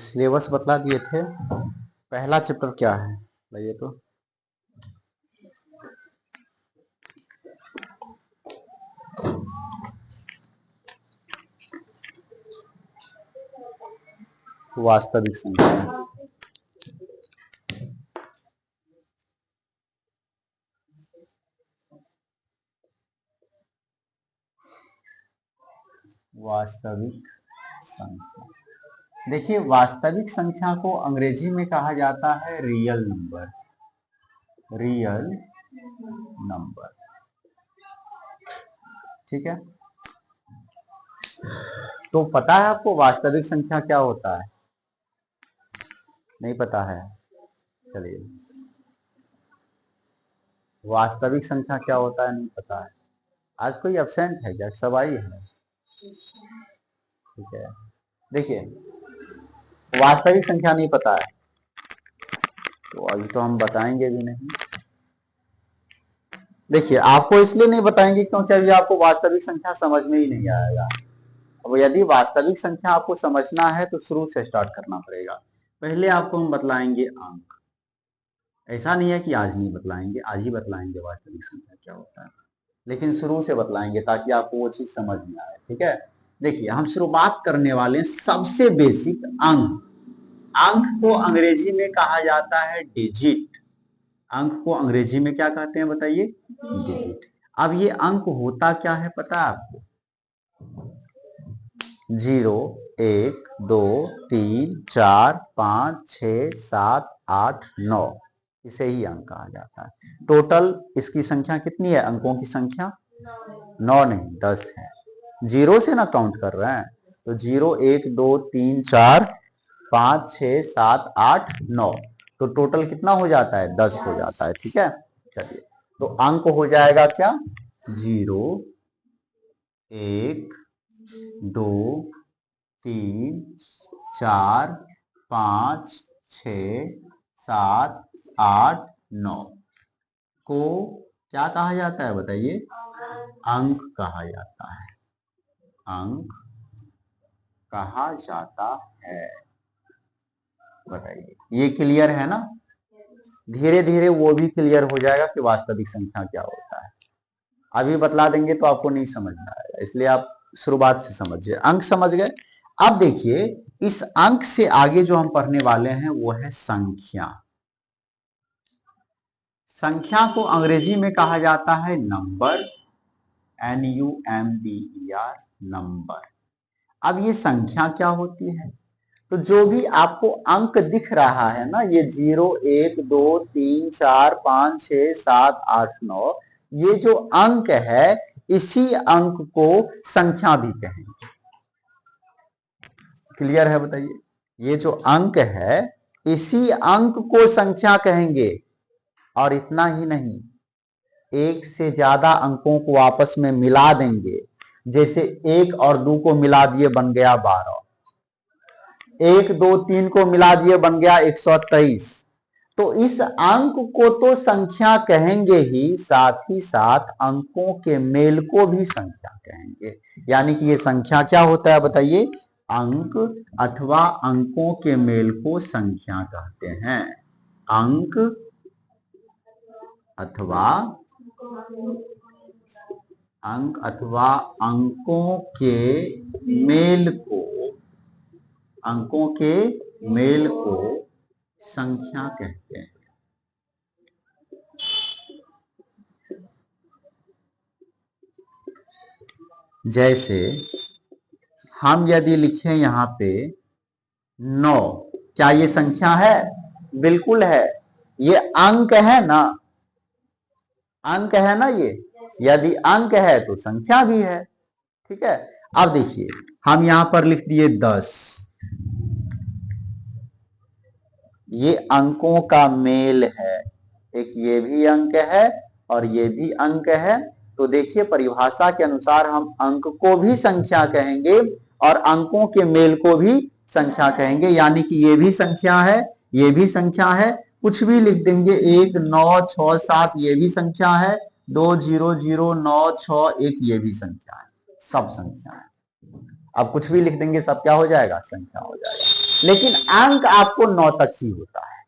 Syllabus बतला दिए थे। पहला चैप्टर क्या है भाई? ये तो वास्तविक संख्या। वास्तविक संख्या, देखिए वास्तविक संख्या को अंग्रेजी में कहा जाता है रियल नंबर। रियल नंबर, ठीक है। तो पता है आपको वास्तविक संख्या क्या होता है? नहीं पता है? चलिए, वास्तविक संख्या क्या होता है नहीं पता है। आज कोई एब्सेंट है क्या? सब आई है? ठीक है, देखिए वास्तविक संख्या नहीं पता है तो अभी तो हम बताएंगे भी नहीं। देखिए आपको इसलिए नहीं बताएंगे क्योंकि अभी आपको वास्तविक संख्या समझ में ही नहीं आएगा। अब यदि वास्तविक संख्या आपको समझना है तो शुरू से स्टार्ट करना पड़ेगा। पहले आपको हम बतलाएंगे अंक। ऐसा नहीं है कि आज नहीं बतलाएंगे, आज ही बतलाएंगे वास्तविक संख्या क्या होता है, लेकिन शुरू से बतलाएंगे ताकि आपको वो चीज समझ में आए। ठीक है, देखिए हम शुरुआत करने वाले हैं सबसे बेसिक अंक। अंक को अंग्रेजी में कहा जाता है डिजिट। अंक को अंग्रेजी में क्या कहते हैं बताइए? डिजिट। अब ये अंक होता क्या है पता है आपको? 0, 1, 2, 3, 4, 5, 6, 7, 8, 9, इसे ही अंक कहा जाता है। टोटल इसकी संख्या कितनी है? अंकों की संख्या 9 नहीं 10 है। जीरो से ना काउंट कर रहे हैं तो 0, 1, 2, 3, 4, 5, 6, 7, 8, 9, तो टोटल कितना हो जाता है? 10 हो जाता है। ठीक है, चलिए तो अंक हो जाएगा क्या? 0, 1, 2, 3, 4, 5, 6, 7, 8, 9 को क्या कहा जाता है बताइए? अंक कहा जाता है। अंक कहा जाता है। बताइए, ये क्लियर है ना? धीरे धीरे वो भी क्लियर हो जाएगा कि वास्तविक संख्या क्या होता है। अभी बतला देंगे तो आपको नहीं समझ में आएगा, इसलिए आप शुरुआत से समझिए। अंक समझ गए? अब देखिए इस अंक से आगे जो हम पढ़ने वाले हैं वो है संख्या। संख्या को अंग्रेजी में कहा जाता है नंबर। NUMBER, number. अब ये संख्या क्या होती है? तो जो भी आपको अंक दिख रहा है ना, ये 0, 1, 2, 3, 4, 5, 6, 7, 8, 9, ये जो अंक है इसी अंक को संख्या भी कहेंगे। क्लियर है बताइए? ये जो अंक है इसी अंक को संख्या कहेंगे। और इतना ही नहीं, एक से ज्यादा अंकों को आपस में मिला देंगे। जैसे 1 और 2 को मिला दिए बन गया 12, 1, 2, 3 को मिला दिए बन गया 123। तो इस अंक को तो संख्या कहेंगे ही साथ अंकों के मेल को भी संख्या कहेंगे। यानी कि ये संख्या क्या होता है बताइए? अंक अथवा अंकों के मेल को संख्या कहते हैं। अंक अथवा अंकों के मेल को, अंकों के मेल को संख्या कहते हैं। जैसे हम यदि लिखें यहां पे 9, क्या ये संख्या है? बिल्कुल है, ये अंक है ना। अंक है ना ये। यदि अंक है तो संख्या भी है। ठीक है, अब देखिए हम यहां पर लिख दिए 10, ये अंकों का मेल है। एक ये भी अंक है और ये भी अंक है। तो देखिए परिभाषा के अनुसार हम अंक को भी संख्या कहेंगे और अंकों के मेल को भी संख्या कहेंगे। यानी कि ये भी संख्या है, ये भी संख्या है, कुछ भी लिख देंगे। 1, 9, 6, 7 ये भी संख्या है, 2, 0, 0, 9, 6, 1 ये भी संख्या है, सब संख्या है। अब कुछ भी लिख देंगे सब क्या हो जाएगा, संख्या हो जाएगा। लेकिन अंक आपको 9 तक ही होता है।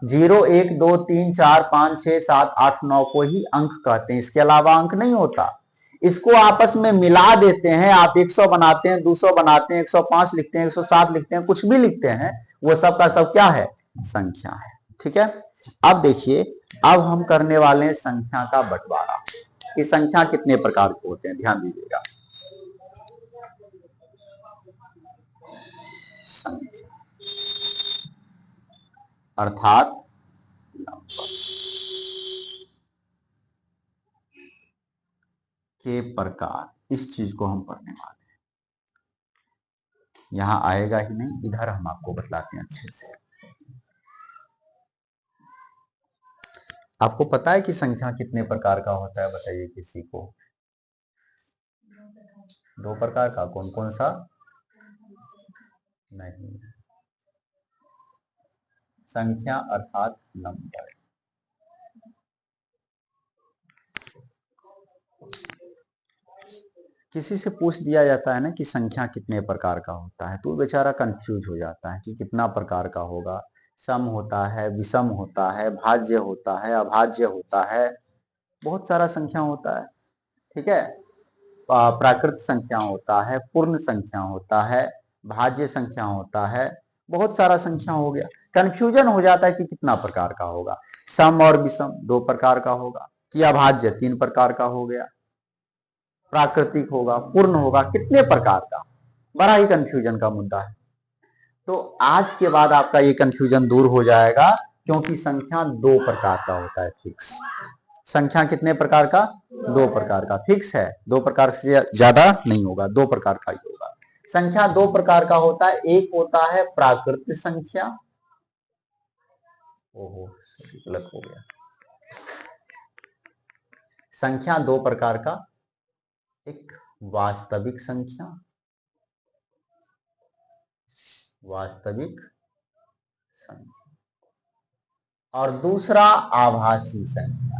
0 1 2 3 4 5 6 7 8 9 को ही अंक कहते हैं, इसके अलावा अंक नहीं होता। इसको आपस में मिला देते हैं, आप 100 बनाते हैं, 200 बनाते हैं, 105 लिखते हैं, 107 लिखते हैं, कुछ भी लिखते हैं, वो सब का सब क्या है, संख्या है। ठीक है। अब देखिए, अब हम करने वाले हैं संख्या का बंटवारा कि संख्या कितने प्रकार के होते हैं, ध्यान दीजिएगा। संख्या अर्थात नंबर के प्रकार, इस चीज को हम पढ़ने वाले हैं। यहां आएगा ही नहीं, इधर हम आपको बतलाते हैं अच्छे से। आपको पता है कि संख्या कितने प्रकार का होता है, बताइए किसी को। 2 प्रकार का, कौन कौन सा? नहीं, संख्या अर्थात नंबर। किसी से पूछ दिया जाता है ना कि संख्या कितने प्रकार का होता है, तो बेचारा कंफ्यूज हो जाता है कि कितना प्रकार का होगा। सम होता है, विषम होता है, भाज्य होता है, अभाज्य होता है, बहुत सारा संख्या होता है। ठीक है। प्राकृत संख्या होता है, पूर्ण संख्या होता है, भाज्य संख्या होता है, बहुत सारा संख्या हो गया। कंफ्यूजन हो जाता है कि कितना प्रकार का होगा। सम और विषम 2 प्रकार का होगा, कि अभाज्य 3 प्रकार का हो गया, प्राकृतिक होगा, पूर्ण होगा, कितने प्रकार का, बड़ा ही कंफ्यूजन का मुद्दा है। तो आज के बाद आपका ये कंफ्यूजन दूर हो जाएगा, क्योंकि संख्या 2 प्रकार का होता है, फिक्स। संख्या कितने प्रकार का? 2 प्रकार का, फिक्स है। 2 प्रकार से ज्यादा नहीं होगा, 2 प्रकार का ही होगा। संख्या 2 प्रकार का होता है, एक होता है प्राकृत संख्या, ओहो गलत हो गया। संख्या 2 प्रकार का, एक वास्तविक संख्या, वास्तविक संख्या, और दूसरा आभासी संख्या।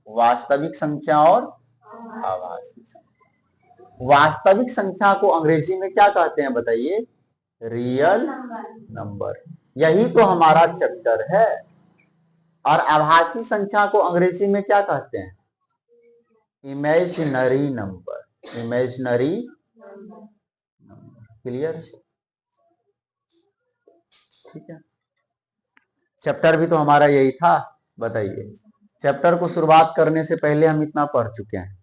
वास्तविक संख्या और आभासी संख्या। वास्तविक संख्या को अंग्रेजी में क्या कहते हैं बताइए? Real number. यही तो हमारा चैप्टर है। और आभासी संख्या को अंग्रेजी में क्या कहते हैं? Imaginary number. Imaginary number. Clear? ठीक है। चैप्टर भी तो हमारा यही था, बताइए। चैप्टर को शुरुआत करने से पहले हम इतना पढ़ चुके हैं,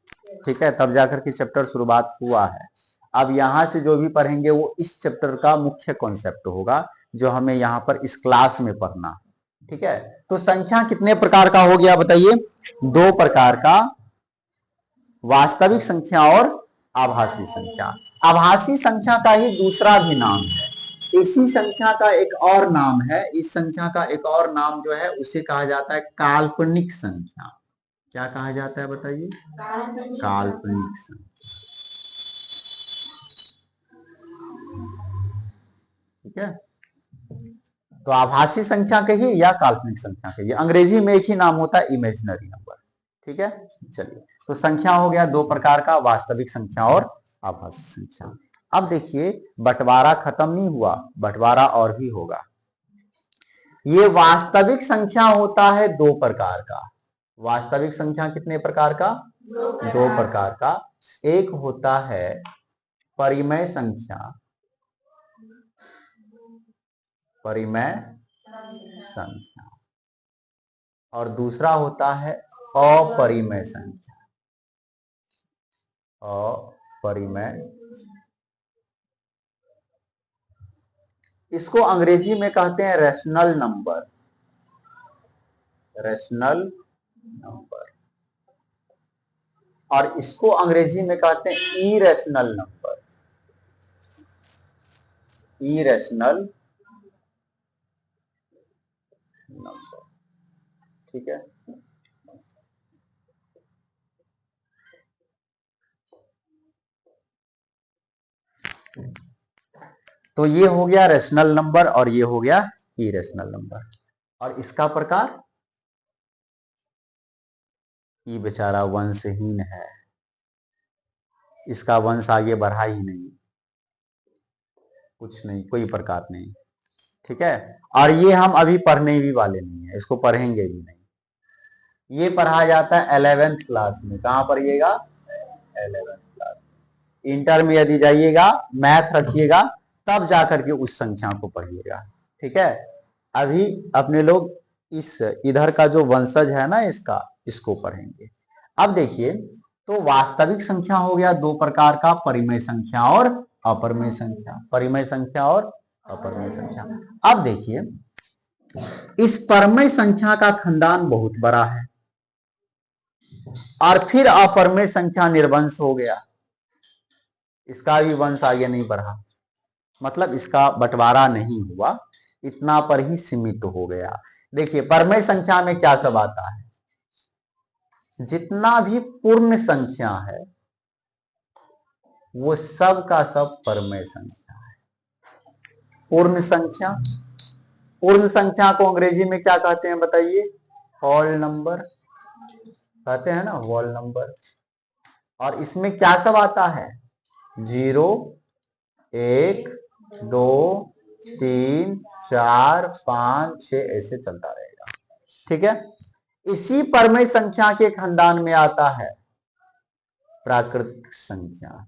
ठीक है, तब जाकर के चैप्टर शुरुआत हुआ है। अब यहां से जो भी पढ़ेंगे वो इस चैप्टर का मुख्य कॉन्सेप्ट होगा, जो हमें यहाँ पर इस क्लास में पढ़ना है। ठीक है। तो संख्या कितने प्रकार का हो गया बताइए? 2 प्रकार का, वास्तविक संख्या और आभासी संख्या। आभासी संख्या का ही दूसरा भी नाम है, इसी संख्या का एक और नाम है, इस संख्या का एक और नाम जो है उसे कहा जाता है काल्पनिक संख्या। क्या कहा जाता है बताइए? काल्पनिक संख्या। ठीक है। तो आभासी संख्या कहिए या काल्पनिक संख्या कहिए, अंग्रेजी में एक ही नाम होता है, इमेजिनरी नंबर। ठीक है। चलिए, तो संख्या हो गया 2 प्रकार का, वास्तविक संख्या और आभासी संख्या। अब देखिए, बंटवारा खत्म नहीं हुआ, बंटवारा और भी होगा। ये वास्तविक संख्या होता है 2 प्रकार का। वास्तविक संख्या कितने प्रकार का? 2 प्रकार का। एक होता है परिमेय संख्या, परिमेय संख्या, और दूसरा होता है अपरिमेय संख्या, अपरिमेय। इसको अंग्रेजी में कहते हैं रेशनल नंबर, रेशनल नंबर। और इसको अंग्रेजी में कहते हैं इरेशनल नंबर, इरेशनल नंबर। ठीक है। तो ये हो गया रेशनल नंबर और ये हो गया इरेशनल नंबर। और इसका प्रकार, ये बेचारा वंशहीन है, इसका वंश आगे बढ़ा ही नहीं, कुछ नहीं, कोई प्रकार नहीं। ठीक है, और ये हम अभी पढ़ने भी वाले नहीं है, इसको पढ़ेंगे भी नहीं। ये पढ़ा जाता है 11th क्लास में। कहां पढ़िएगा? 11th class. इंटर में यदि जाइएगा, मैथ रखिएगा, तब जाकर के उस संख्या को पढ़िएगा। ठीक है, अभी अपने लोग इस इधर का जो वंशज है ना इसका, इसको पढ़ेंगे। अब देखिए, तो वास्तविक संख्या हो गया दो प्रकार का, परिमेय संख्या और अपरिमेय संख्या। परिमेय संख्या और अपरिमेय संख्या। अब देखिए, इस परमेय संख्या का खंडान बहुत बड़ा है, और फिर अपरमेय संख्या निर्वंश हो गया, इसका भी वंश आगे नहीं बढ़ा, मतलब इसका बंटवारा नहीं हुआ, इतना पर ही सीमित हो गया। देखिए, परमेय संख्या में क्या सब आता है? जितना भी पूर्ण संख्या है वो सब का सब परमेय संख्या है। पूर्ण संख्या, पूर्ण संख्या को अंग्रेजी में क्या कहते हैं बताइए? होल नंबर कहते हैं ना, होल नंबर। और इसमें क्या सब आता है? 0, 1, 2, 3, 4, 5, 6 ऐसे चलता रहेगा। ठीक है, इसी परमेय संख्या के खानदान में आता है प्राकृतिक संख्या।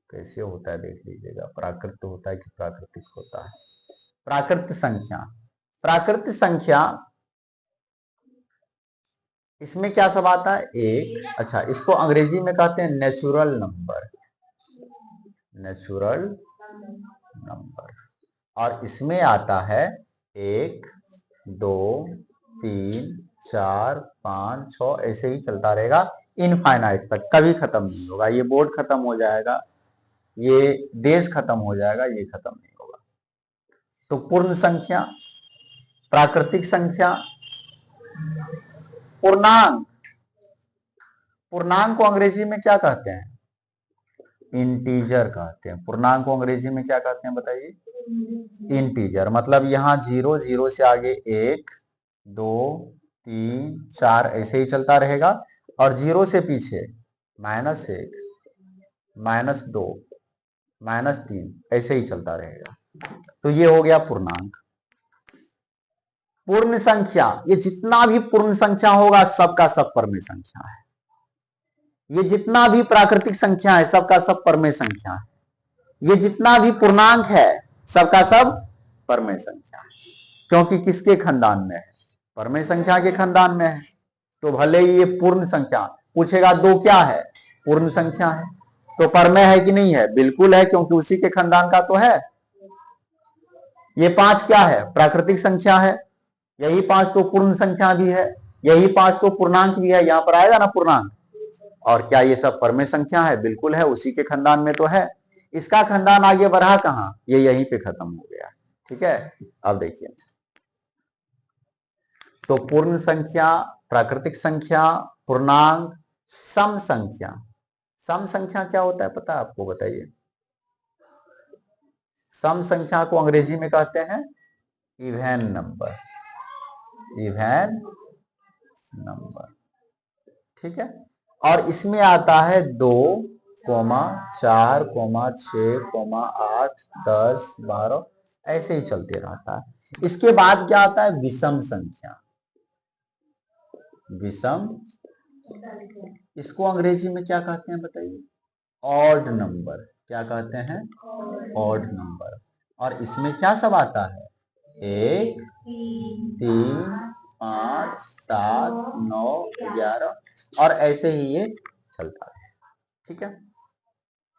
कैसे होता है देख लीजिएगा, प्राकृत होता है कि प्राकृतिक होता है? प्राकृत संख्या, प्राकृत संख्या, इसमें क्या सब आता है? एक, अच्छा, इसको अंग्रेजी में कहते हैं नेचुरल नंबर, नेचुरल नंबर। और इसमें आता है 1, 2, 3, 4, 5, 6 ऐसे ही चलता रहेगा इनफाइनाइट तक, कभी खत्म नहीं होगा। ये बोर्ड खत्म हो जाएगा, ये देश खत्म हो जाएगा, ये खत्म नहीं होगा। तो पूर्ण संख्या, प्राकृतिक संख्या, पूर्णांक, पूर्णांक को अंग्रेजी में क्या कहते हैं? इंटीजर कहते हैं। पूर्णांक को अंग्रेजी में क्या कहते हैं बताइए? इंटीजर। मतलब यहाँ 0, 0 से आगे 1, 2, 3, 4 ऐसे ही चलता रहेगा, और 0 से पीछे -1, -2, -3 ऐसे ही चलता रहेगा। तो ये हो गया पूर्णांक। पूर्ण संख्या, ये जितना भी पूर्ण संख्या होगा सबका सब परमेय संख्या है। ये जितना भी प्राकृतिक संख्या है सबका सब परमेय संख्या है। ये जितना भी पूर्णांक है सबका सब परमेय संख्या है, क्योंकि किसके खानदान में है? परमेय संख्या के खानदान में है। तो भले ही ये पूर्ण संख्या, पूछेगा दो क्या है? पूर्ण संख्या है। तो परमेय है कि नहीं है? बिल्कुल है, क्योंकि उसी के खानदान का तो है। ये 5 क्या है? प्राकृतिक संख्या है। यही 5 तो पूर्ण संख्या भी है, यही 5 तो पूर्णांक भी है, यहां पर आएगा ना पूर्णांक। और क्या ये सब परमेय संख्या है? बिल्कुल है, उसी के खानदान में तो है। इसका खानदान आगे बढ़ा कहां? ये यहीं पे खत्म हो गया। ठीक है, अब देखिए, तो पूर्ण संख्या, प्राकृतिक संख्या, पूर्णांक, सम संख्या। सम संख्या क्या होता है पता है आपको? बताइए। सम संख्या को अंग्रेजी में कहते हैं इवन नंबर, इवन नंबर। ठीक है, और इसमें आता है 2, 4, 6, 8, 10, 12 ऐसे ही चलते रहता है। इसके बाद क्या आता है? विषम संख्या। विषम, इसको अंग्रेजी में क्या कहते हैं बताइए? Odd number. क्या कहते हैं? Odd number. और इसमें क्या सब आता है? 1, 3, 5, 7, 9, 11 और ऐसे ही ये चलता है। ठीक है,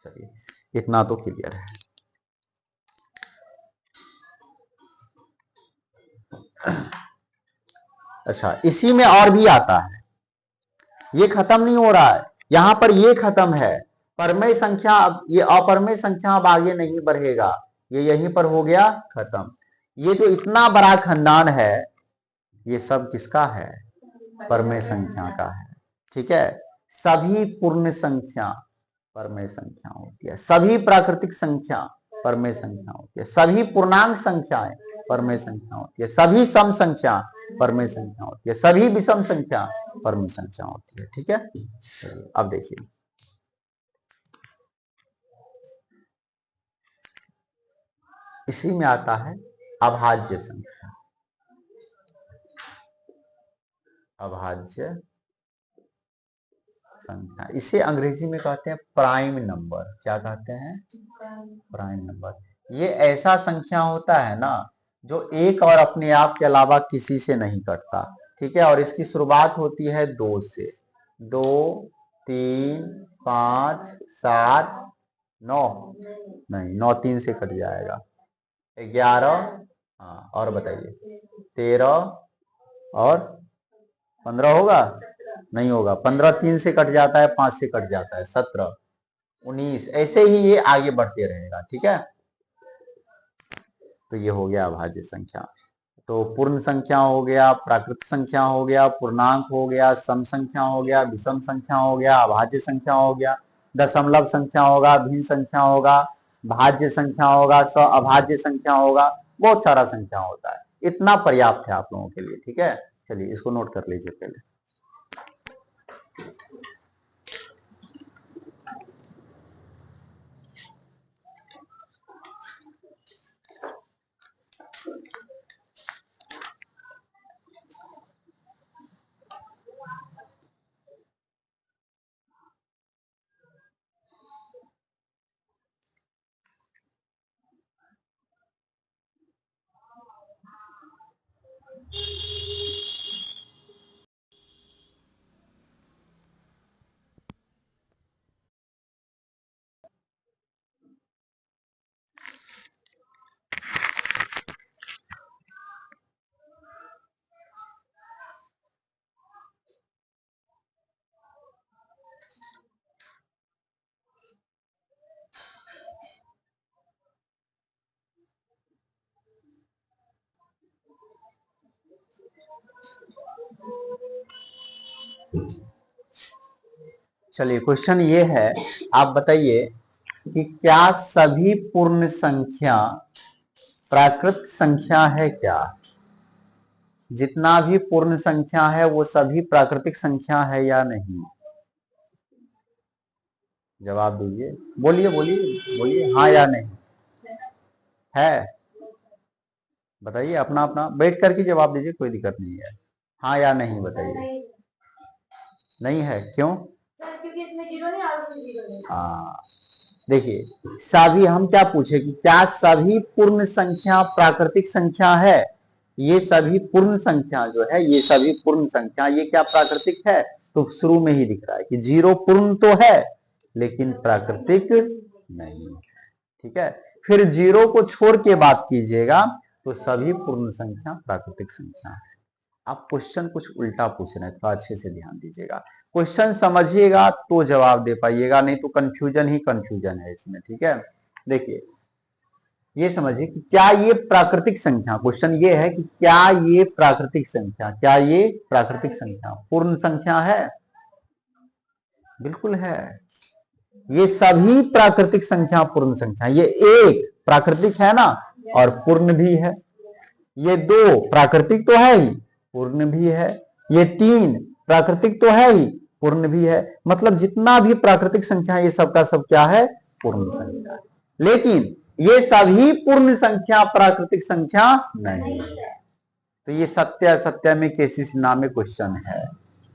चलिए इतना तो क्लियर है। अच्छा, इसी में और भी आता है, ये खत्म नहीं हो रहा है, यहां पर ये खत्म है। परमेय संख्या, अब ये अपरमेय संख्या अब आगे नहीं बढ़ेगा, ये यहीं पर हो गया खत्म। ये जो इतना बड़ा खानदान है ये सब किसका है? परमेय संख्या का है। ठीक है, सभी पूर्ण संख्या परमेय संख्या होती है, सभी प्राकृतिक संख्या परमेय संख्या होती है, सभी पूर्णांक संख्याएं परमेय संख्या होती है, सभी सम संख्या परमेय संख्या होती है, सभी विषम संख्या परमेय संख्या होती है। ठीक है, अब देखिए इसी में आता है अभाज्य संख्या। अभाज्य संख्या, इसे अंग्रेजी में कहते हैं प्राइम नंबर। क्या कहते हैं? Prime number. ये ऐसा संख्या होता है ना जो एक और अपने आप के अलावा किसी से नहीं कटता। ठीक है, और इसकी शुरुआत होती है 2 से। 2, 3, 5, 7, 9 नहीं, 9 3 से कट जाएगा। 11, हाँ और बताइए 13 और 15 होगा? नहीं होगा। 15 3 से कट जाता है, 5 से कट जाता है, 17, 19, ऐसे ही ये आगे बढ़ते रहेगा। ठीक है, तो ये हो गया अभाज्य संख्या। तो पूर्ण संख्या हो गया, प्राकृत संख्या हो गया, पूर्णांक हो गया, सम संख्या हो गया, विषम संख्या हो गया, अभाज्य संख्या हो गया, दशमलव संख्या होगा, भिन्न संख्या होगा, भाज्य संख्या होगा, अभाज्य संख्या होगा, बहुत सारा संख्या होता है। इतना पर्याप्त है आप लोगों के लिए। ठीक है, चलिए इसको नोट कर लीजिए पहले। चलिए क्वेश्चन ये है, आप बताइए कि क्या सभी पूर्ण संख्या प्राकृत संख्या है? क्या जितना भी पूर्ण संख्या है वो सभी प्राकृतिक संख्या है या नहीं? जवाब दीजिए, बोलिए बोलिए बोलिए, हाँ या नहीं है? बताइए, अपना अपना बैठ करके जवाब दीजिए, कोई दिक्कत नहीं है। हाँ या नहीं बताइए। नहीं है, क्यों? क्योंकि इसमें जीरो नहीं और उसमें जीरो नहीं। हाँ, देखिए सभी, हम क्या पूछे कि क्या सभी पूर्ण संख्या प्राकृतिक संख्या है? ये सभी पूर्ण संख्या जो है, ये सभी पूर्ण संख्या, ये क्या प्राकृतिक है? तो शुरू में ही दिख रहा है कि जीरो पूर्ण तो है लेकिन प्राकृतिक नहीं है। ठीक है, फिर जीरो को छोड़ के बात कीजिएगा तो सभी पूर्ण संख्या प्राकृतिक संख्या है। आप क्वेश्चन कुछ उल्टा पूछ रहे हैं, थोड़ा अच्छे से ध्यान दीजिएगा। क्वेश्चन समझिएगा तो जवाब दे पाइएगा, नहीं तो कंफ्यूजन ही कंफ्यूजन है इसमें। ठीक है, देखिए ये समझिए कि क्या ये प्राकृतिक संख्या, क्वेश्चन ये है कि क्या ये प्राकृतिक संख्या, क्या ये प्राकृतिक संख्या पूर्ण संख्या है? बिल्कुल है। ये सभी प्राकृतिक संख्या पूर्ण संख्या। ये एक प्राकृतिक है ना, और पूर्ण भी है। ये दो प्राकृतिक तो है ही, पूर्ण भी है। ये तीन प्राकृतिक तो है ही, पूर्ण भी है। मतलब जितना भी प्राकृतिक संख्या है ये सबका सब क्या है? पूर्ण संख्या है। लेकिन ये सभी पूर्ण संख्या प्राकृतिक संख्या नहीं है। तो ये सत्य असत्य में केसिस नामे क्वेश्चन है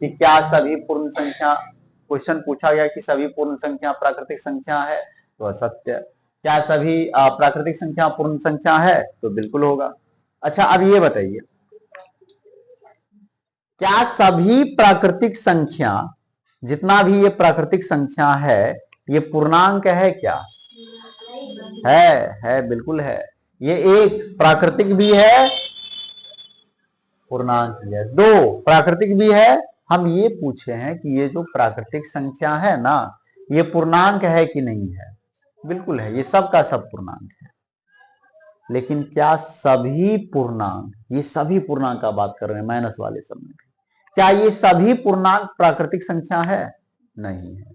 कि क्या सभी पूर्ण संख्या, क्वेश्चन पूछा गया कि सभी पूर्ण संख्या प्राकृतिक संख्या है, तो असत्य। क्या सभी प्राकृतिक संख्या पूर्ण संख्या है? तो बिल्कुल होगा। अच्छा अब ये बताइए, क्या सभी प्राकृतिक संख्या, जितना भी ये प्राकृतिक संख्या है, ये पूर्णांक है? क्या है बिल्कुल है। ये एक प्राकृतिक भी है, पूर्णांक भी है। दो प्राकृतिक भी है। हम ये पूछे हैं कि ये जो प्राकृतिक संख्या है ना, ये पूर्णांक है कि नहीं है? बिल्कुल है, ये सब का सब पूर्णांक है। लेकिन क्या सभी पूर्णांक, ये सभी पूर्णांक का बात कर रहे हैं माइनस वाले सब में, क्या ये सभी पूर्णांक प्राकृतिक संख्या है? नहीं है।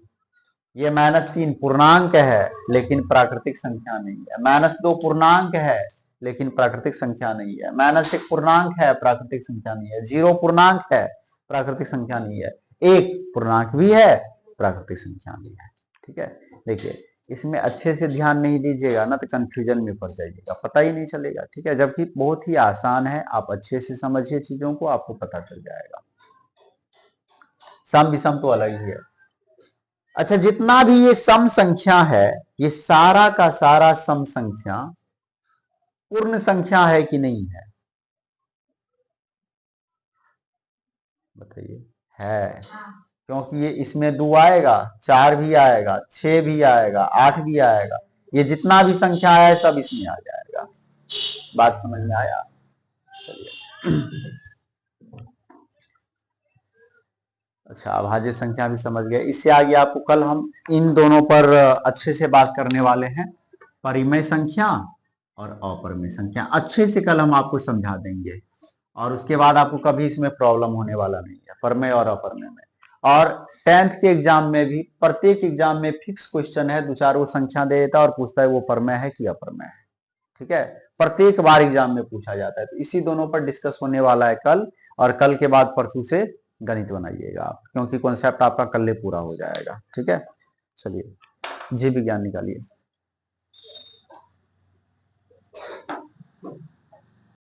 ये -3 पूर्णांक है लेकिन प्राकृतिक संख्या नहीं है। -2 पूर्णांक है लेकिन प्राकृतिक संख्या नहीं है। माइनस एक पूर्णांक है, प्राकृतिक संख्या नहीं है। जीरो पूर्णांक है, प्राकृतिक संख्या नहीं है। एक पूर्णांक भी है, प्राकृतिक संख्या नहीं है। ठीक है, देखिए इसमें अच्छे से ध्यान नहीं दीजिएगा ना तो कंफ्यूजन में पड़ जाइएगा, पता ही नहीं चलेगा। ठीक है, जबकि बहुत ही आसान है, आप अच्छे से समझिए चीजों को, आपको पता चल जाएगा। सम विषम तो अलग ही है। अच्छा, जितना भी ये सम संख्या है, ये सारा का सारा सम संख्या पूर्ण संख्या है कि नहीं है, बताइए। है, क्योंकि ये इसमें 2 आएगा, 4 भी आएगा, 6 भी आएगा, 8 भी आएगा। ये जितना भी संख्या है सब इसमें आ जाएगा। बात समझ में आया? चलिए, अच्छा अभाज्य संख्या भी समझ गए। इससे आगे आपको कल हम इन दोनों पर अच्छे से बात करने वाले हैं, परिमेय संख्या और अपरिमेय संख्या। अच्छे से कल हम आपको समझा देंगे और उसके बाद आपको कभी इसमें प्रॉब्लम होने वाला नहीं है, परिमेय और अपरिमेय में। और 10th के एग्जाम में भी, प्रत्येक एग्जाम में फिक्स क्वेश्चन है, 2-4 वो संख्या दे देता है और पूछता है वो परिमेय है कि अपरिमेय है। ठीक है, प्रत्येक बार एग्जाम में पूछा जाता है। तो इसी दोनों पर डिस्कस होने वाला है कल, और कल के बाद परसों से गणित बनाइएगा आप, क्योंकि कॉन्सेप्ट आपका कल पूरा हो जाएगा। ठीक है, चलिए जी विज्ञान निकालिए।